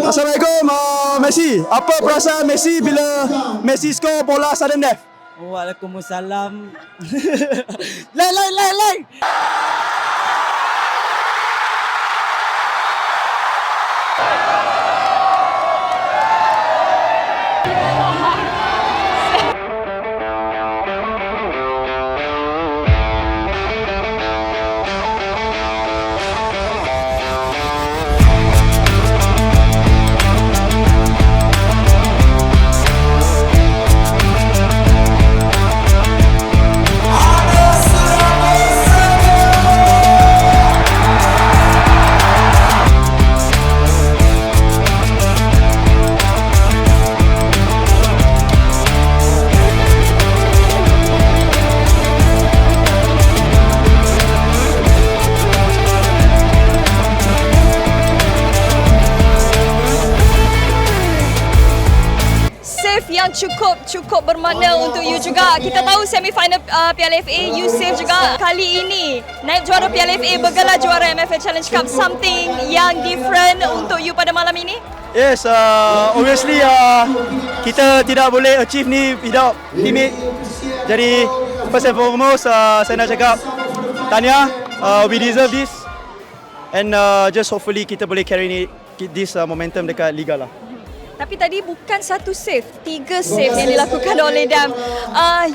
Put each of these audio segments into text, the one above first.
Assalamualaikum, Messi. Apa perasaan Messi bila Messi skor bola sudden death? Waalaikumsalam. Lai. Yang cukup bermakna untuk you juga. Kita tahu semi-final Piala FA you save juga. Kali ini naib juara Piala FA bergelar juara MFL Challenge Cup, something yang different untuk you pada malam ini. Yes, obviously kita tidak boleh achieve ni without teammate. Jadi first and foremost saya nak cakap tahniah, we deserve this and just hopefully kita boleh carry this momentum dekat Liga lah. Tapi tadi bukan satu save, 3 save yang dilakukan oleh Dam.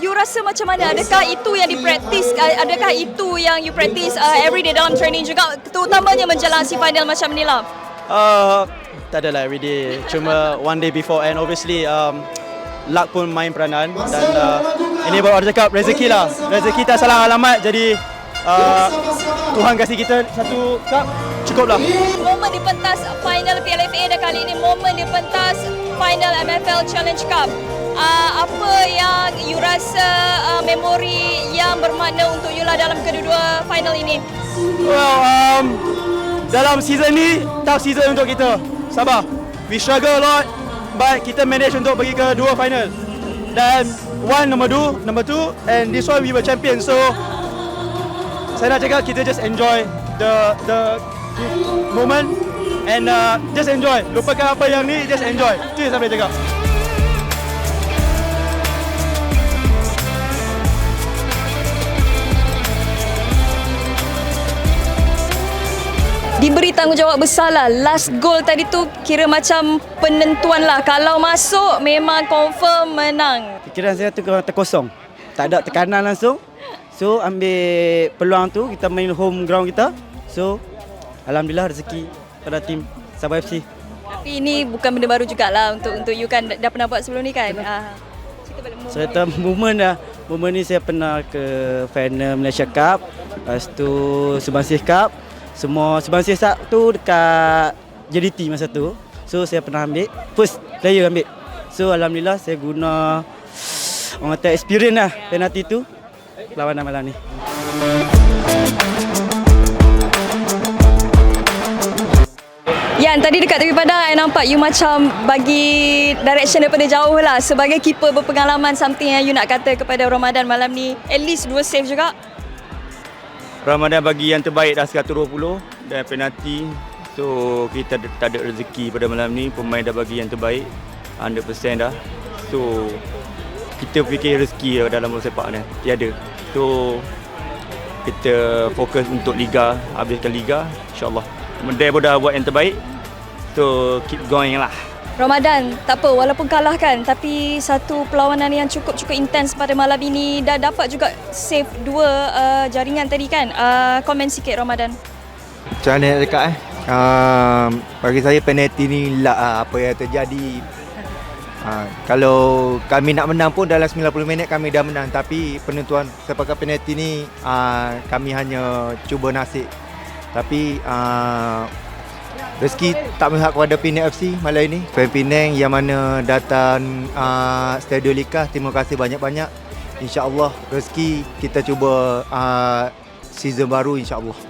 You rasa macam mana? Adakah itu yang dipraktis? Adakah itu yang you practice everyday dalam training juga, terutamanya menjelang si final macam ni lah? Tak adalah everyday, cuma one day before, and obviously luck pun main peranan, dan ini baru ada cakap rezeki lah. Rezeki tak salah alamat, jadi Tuhan kasih kita satu cup, cukuplah. Momen di pentas final Piala FA dan kali ini momen di pentas final MFL Challenge Cup. Apa yang you rasa memori yang bermakna untuk you lah dalam kedua-dua final ini? Well, dalam season ni tough season untuk kita. Sabar. We struggle a lot, but kita manage untuk pergi ke 2 final. Dan number two, and this one we were champion. So saya nak cakap kita just enjoy the moment and just enjoy. Lupakan apa yang ni, just enjoy. Itu yang saya boleh cakap. Diberi tanggungjawab besar lah. Last goal tadi tu kira macam penentuan lah. Kalau masuk memang confirm menang. Fikiran saya tu terkosong. Tak ada tekanan langsung. So ambil peluang tu, kita main home ground kita. So alhamdulillah rezeki pada tim Sabah FC. Tapi ini bukan benda baru jugalah untuk you kan, dah pernah buat sebelum ni kan? Cerita balik moment. Cerita moment ni saya pernah ke final Malaysia Cup. Lepas tu Subansih Cup. Semua Subansih Cup tu dekat JDT masa tu. So saya pernah ambil, first player ambil. So alhamdulillah saya guna orang kata experience lah penalti tu lawan malam ni. Yan, tadi dekat tepi padang I nampak you macam bagi direction daripada jauh lah. Sebagai keeper berpengalaman, something yang you nak kata kepada Ramadan malam ni, at least 2 save juga. Ramadan bagi yang terbaik dah 120 dan penalti. So kita tak ada rezeki pada malam ni, pemain dah bagi yang terbaik 100% dah. So kita fikir rezeki dalam bola sepak ni tiada. So kita fokus untuk Liga, habiskan Liga insya-Allah. Dia pun dah buat yang terbaik. So keep going lah. Ramadan, tak apa, walaupun kalah kan, tapi satu perlawanan yang cukup intens pada malam ini. Dah dapat juga save 2 jaringan tadi kan. Komen sikit Ramadan. Macam mana nak cakap bagi saya penalti ni lah apa yang terjadi. Kalau kami nak menang pun dalam 90 minit kami dah menang, tapi penentuan sepakat penalti ni kami hanya cuba nasib. Tapi rezeki tak memihak kepada Penang FC malam ini. Fan Penang yang mana datang Stadium Likah, terima kasih banyak-banyak. InsyaAllah rezeki kita cuba season baru insyaAllah.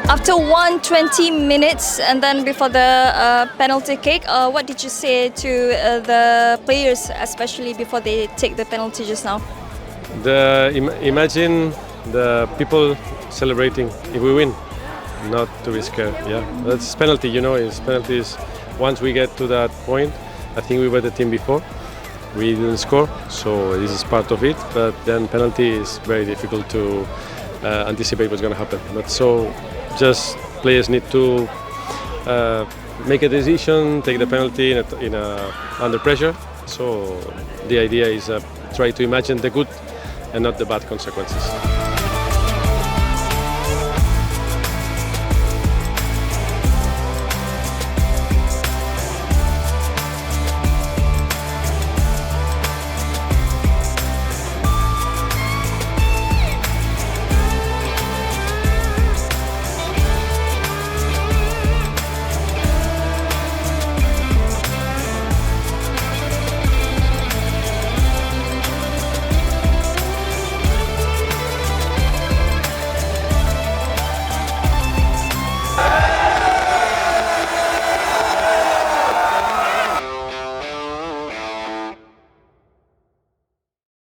After 120 minutes and then before the penalty kick, what did you say to the players, especially before they take the penalty just now? Imagine the people celebrating if we win, not to be scared. Yeah, that's penalty. You know, it's penalties. Once we get to that point, I think we were the team before. We didn't score, so this is part of it. But then penalty is very difficult to anticipate what's going to happen. But so, just players need to make a decision, take the penalty under pressure. So the idea is try to imagine the good and not the bad consequences.